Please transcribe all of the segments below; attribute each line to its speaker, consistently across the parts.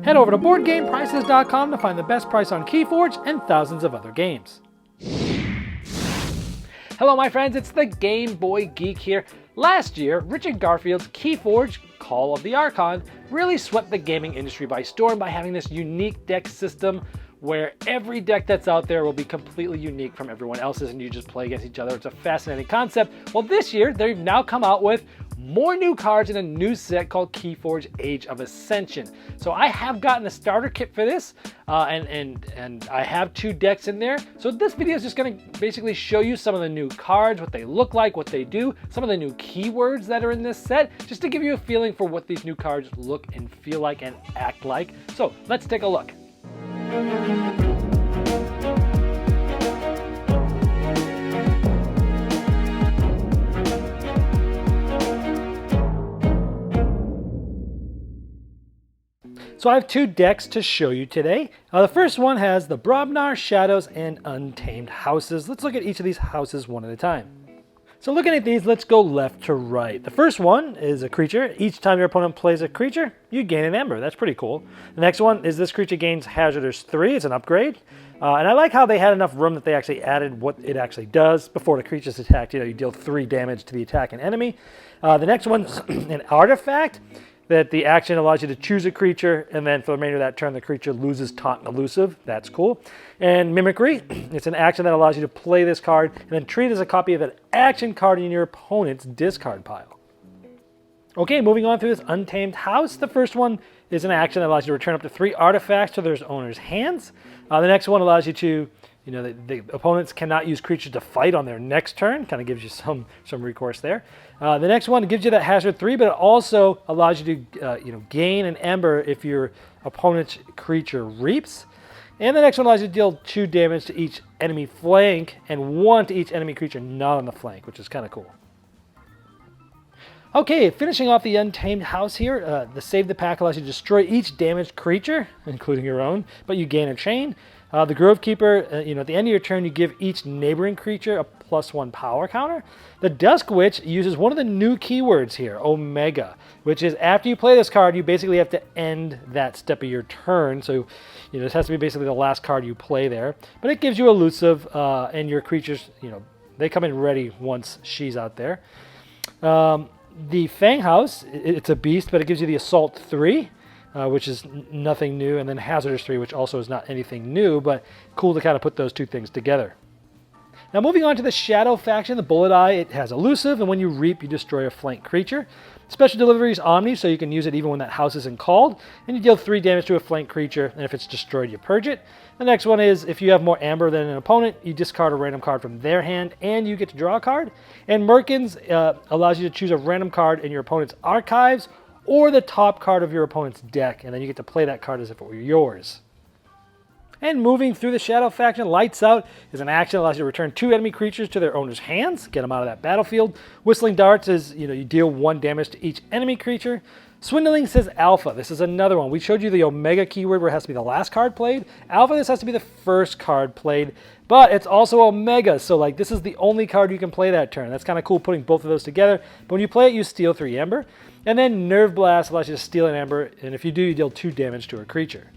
Speaker 1: Head over to BoardGamePrices.com to find the best price on Keyforge and thousands of other games. Hello my friends, it's the Game Boy Geek here. Last year, RIchard Garfield's Keyforge Call of the Archon really swept the gaming industry by storm by having this unique deck system where every deck that's out there will be completely unique from everyone else's and you just play against each other. It's a fascinating concept. Well, this year, they've now come out with more new cards in a new set called Keyforge Age of Ascension. So I have gotten a starter kit for this, and I have 2 decks in there. So this video is just going to basically show you some of the new cards, what they look like, what they do, some of the new keywords that are in this set, just to give you a feeling for what these new cards look and feel like and act like. So let's take a look. So I have 2 decks to show you today. The first one has the Brobnar, Shadows, and Untamed Houses. Let's look at each of these houses one at a time. So looking at these, let's go left to right. The first one is a creature. Each time your opponent plays a creature, you gain an ember. That's pretty cool. The next one is this creature gains Hazardous 3. It's an upgrade. And I like how they had enough room that they actually added what it actually does before the creature's attacked. You deal 3 damage to the attacking enemy. The next one's an artifact that the action allows you to choose a creature, and then for the remainder of that turn, the creature loses Taunt and Elusive. That's cool. And Mimicry, it's an action that allows you to play this card and then treat it as a copy of an action card in your opponent's discard pile. Okay, moving on through this Untamed House. The first one is an action that allows you to return up to 3 artifacts to their owner's hands. The next one allows you to, the opponents cannot use creatures to fight on their next turn. Kind of gives you some recourse there. The next one gives you that hazard 3, but it also allows you to gain an ember if your opponent's creature reaps. And the next one allows you to deal 2 damage to each enemy flank and 1 to each enemy creature not on the flank, which is kind of cool. Okay, finishing off the Untamed House here, the Save the Pack allows you to destroy each damaged creature, including your own, but you gain a chain. The Grove Keeper, at the end of your turn, you give each neighboring creature a +1 power counter. The Dusk Witch uses one of the new keywords here, Omega, which is after you play this card, you basically have to end that step of your turn. So, this has to be basically the last card you play there. But it gives you Elusive, and your creatures, they come in ready once she's out there. The Fang House, it's a beast, but it gives you the Assault 3. Which is nothing new, and then Hazardous 3, which also is not anything new, but cool to kind of put those 2 things together. Now moving on to the Shadow faction, the Bullet Eye, it has Elusive, and when you reap, you destroy a flank creature. Special delivery is Omni, so you can use it even when that house isn't called, and you deal 3 damage to a flank creature, and if it's destroyed, you purge it. The next one is, if you have more amber than an opponent, you discard a random card from their hand, and you get to draw a card. And Merkins allows you to choose a random card in your opponent's archives, or the top card of your opponent's deck, and then you get to play that card as if it were yours. And moving through the Shadow faction, Lights Out is an action that allows you to return 2 enemy creatures to their owner's hands, get them out of that battlefield. Whistling Darts is, you deal 1 damage to each enemy creature. Swindling says Alpha. This is another one. We showed you the Omega keyword where it has to be the last card played. Alpha, this has to be the first card played, but it's also Omega, so this is the only card you can play that turn. That's kind of cool putting both of those together. But when you play it, you steal 3 Ember. And then Nerve Blast allows you to steal an Ember, and if you do, you deal 2 damage to a creature.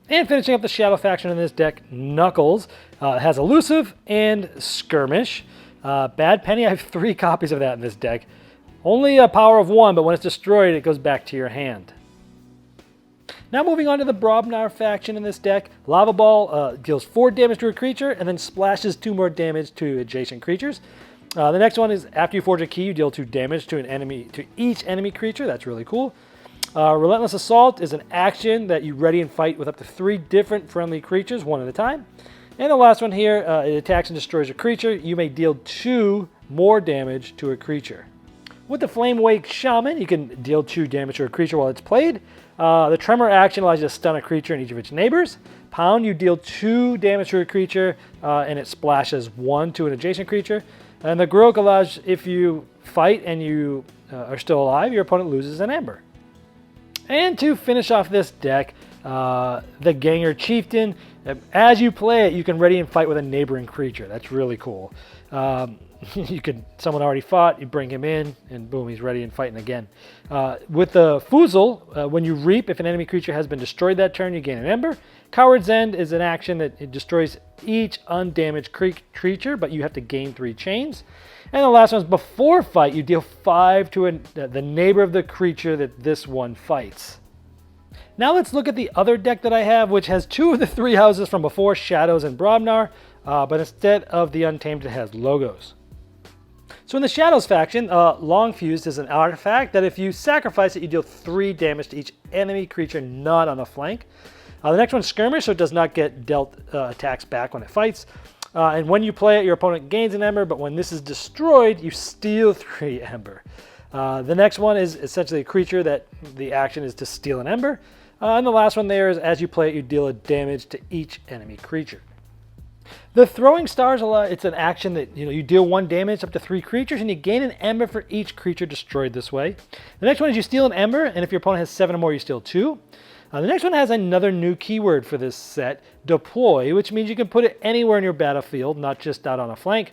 Speaker 1: And finishing up the Shadow faction in this deck, Knuckles has Elusive and Skirmish. Bad Penny, I have 3 copies of that in this deck. Only a power of 1, but when it's destroyed, it goes back to your hand. Now moving on to the Brobnar faction in this deck, Lava Ball deals 4 damage to a creature and then splashes 2 more damage to adjacent creatures. The next one is after you forge a key, you deal 2 damage to each enemy creature. That's really cool. Relentless Assault is an action that you ready and fight with up to 3 different friendly creatures, 1 at a time. And the last one here, it attacks and destroys a creature. You may deal 2 more damage to a creature. With the Flame Wake Shaman, you can deal 2 damage to a creature while it's played. The Tremor action allows you to stun a creature and each of its neighbors. Pound, you deal 2 damage to a creature, and it splashes 1 to an adjacent creature. And the Grok allows, if you fight and you are still alive, your opponent loses an Ember. And to finish off this deck, the Ganger Chieftain As you play it, you can ready and fight with a neighboring creature. That's really cool. Someone already fought, you bring him in, and boom, he's ready and fighting again. With the Foozle, when you reap, if an enemy creature has been destroyed that turn, you gain an Ember. Coward's End is an action that it destroys each undamaged creature, but you have to gain 3 chains. And the last one is before fight, you deal 5 to the neighbor of the creature that this one fights. Now let's look at the other deck that I have, which has 2 of the 3 houses from before, Shadows and Brobnar, but instead of the Untamed, it has logos. So in the Shadows faction, Long Fused is an artifact that if you sacrifice it, you deal 3 damage to each enemy creature not on a flank. The next one's Skirmish, so it does not get dealt attacks back when it fights. And when you play it, your opponent gains an Ember, but when this is destroyed, you steal 3 Ember. The next one is essentially a creature that the action is to steal an Ember. And the last one there is as you play it, you deal a damage to each enemy creature. The Throwing Stars, it's an action that you deal 1 damage up to 3 creatures, and you gain an Ember for each creature destroyed this way. The next one is you steal an Ember, and if your opponent has 7 or more, you steal 2. The next one has another new keyword for this set, Deploy, which means you can put it anywhere in your battlefield, not just out on a flank.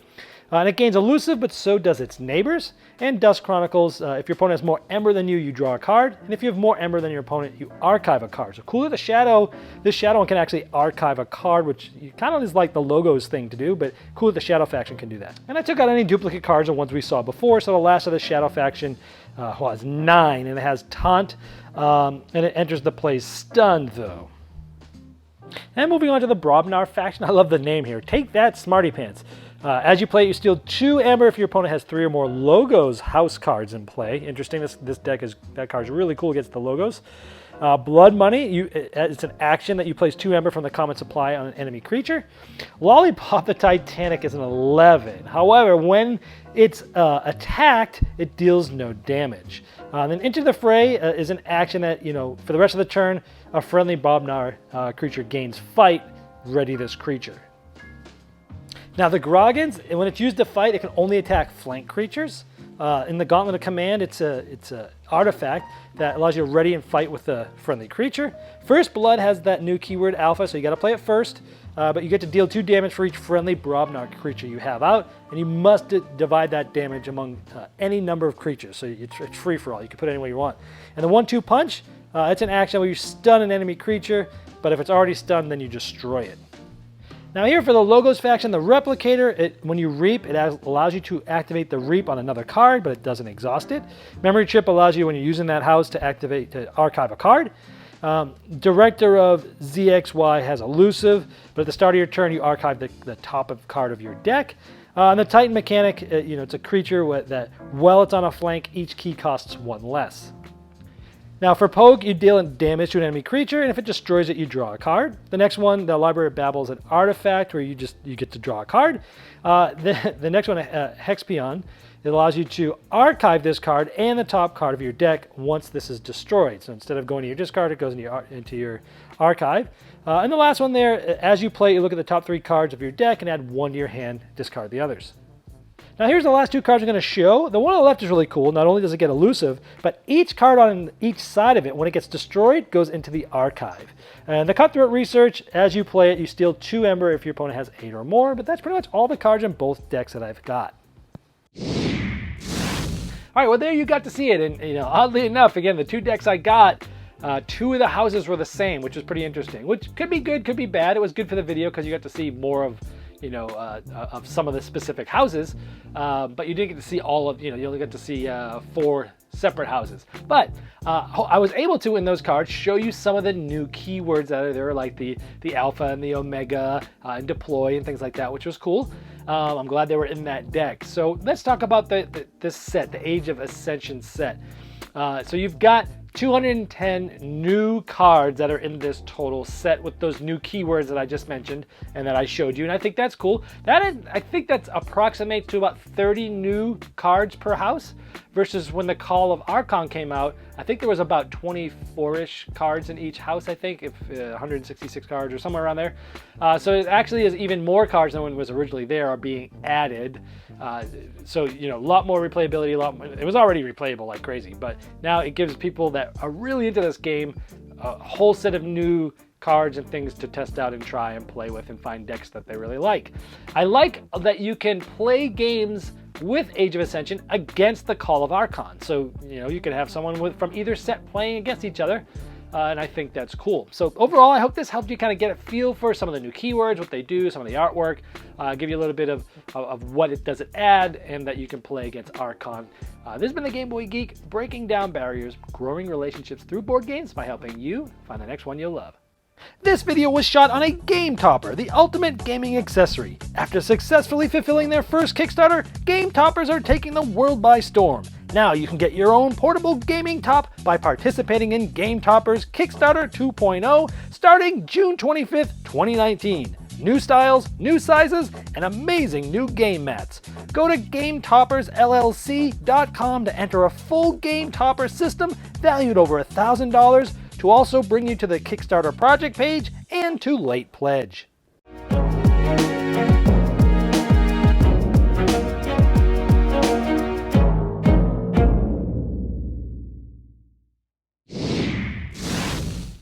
Speaker 1: And it gains elusive, but so does its neighbors. And Dust Chronicles, if your opponent has more Ember than you, you draw a card. And if you have more Ember than your opponent, you archive a card. So cool that this Shadow one can actually archive a card, which kind of is like the logos thing to do, but cool that the Shadow faction can do that. And I took out any duplicate cards, the ones we saw before, so the last of the Shadow faction was 9, and it has Taunt, and it enters the play stunned, though. And moving on to the Brobnar faction, I love the name here. Take that, Smarty Pants. As you play, you steal 2 Ember if your opponent has 3 or more logos house cards in play. Interesting, this deck that card's really cool against the logos. Blood Money, it's an action that you place 2 Ember from the common supply on an enemy creature. Lollipop the Titanic is an 11. However, when it's attacked, it deals no damage. Then Into the Fray is an action that, for the rest of the turn, a friendly Brobnar creature gains fight, ready this creature. Now the Groggins, when it's used to fight, it can only attack flank creatures. In the Gauntlet of Command, it's a artifact that allows you to ready and fight with a friendly creature. First Blood has that new keyword Alpha, so you got to play it first. But you get to deal 2 damage for each friendly Brobnar creature you have out, and you must divide that damage among any number of creatures. So it's free for all. You can put it any way you want. And the 1-2 Punch, it's an action where you stun an enemy creature, but if it's already stunned, then you destroy it. Now here for the Logos faction, the Replicator, when you reap, it allows you to activate the reap on another card, but it doesn't exhaust it. Memory Chip allows you, when you're using that house, to archive a card. Director of ZXY has elusive, but at the start of your turn, you archive the top of card of your deck. And the Titan mechanic, it's a creature that, while it's on a flank, each key costs 1 less. Now for Poke, you deal damage to an enemy creature, and if it destroys it, you draw a card. The next one, the Library of Babel, is an artifact where you get to draw a card. The next one, Hexpion, it allows you to archive this card and the top card of your deck once this is destroyed. So instead of going to your discard, it goes into your archive. And the last one there, as you play, you look at the top 3 cards of your deck and add 1 to your hand, discard the others. Now here's the last 2 cards I'm going to show. The one on the left is really cool. Not only does it get elusive, but each card on each side of it, when it gets destroyed, goes into the archive. And the Cutthroat Research, as you play it, you steal 2 Ember if your opponent has 8 or more, but that's pretty much all the cards in both decks that I've got. All right, well there you got to see it, and oddly enough, again, the 2 decks I got, 2 of the houses were the same, which was pretty interesting, which could be good, could be bad. It was good for the video because you got to see more of of some of the specific houses, but you didn't get to see all of, you only got to see 4 separate houses. But I was able to, in those cards, show you some of the new keywords that are there, like the Alpha and the Omega and Deploy and things like that, which was cool. I'm glad they were in that deck. So let's talk about this set, the Age of Ascension set. So you've got 210 new cards that are in this total set with those new keywords that I just mentioned and that I showed you, and I think that's cool. I think that's approximates to about 30 new cards per house, versus when the Call of Archon came out, I think there was about 24-ish cards in each house, I think, if 166 cards or somewhere around there. So it actually is even more cards than when it was originally there are being added. So, a lot more replayability, it was already replayable like crazy, but now it gives people that are really into this game a whole set of new cards and things to test out and try and play with and find decks that they really like. I like that you can play games with Age of Ascension against the Call of Archon. So, you can have someone from either set playing against each other. And I think that's cool. So overall, I hope this helped you kind of get a feel for some of the new keywords, what they do, some of the artwork, give you a little bit of what it does add, and that you can play against Archon. This has been the Game Boy Geek, breaking down barriers, growing relationships through board games by helping you find the next one you'll love. This video was shot on a Game Topper, the ultimate gaming accessory. After successfully fulfilling their first Kickstarter, Game Toppers are taking the world by storm. Now you can get your own portable gaming top by participating in Game Topper's Kickstarter 2.0 starting June 25th, 2019. New styles, new sizes, and amazing new game mats. Go to GameToppersLLC.com to enter a full Game Topper system valued over $1,000 to also bring you to the Kickstarter project page and to late pledge.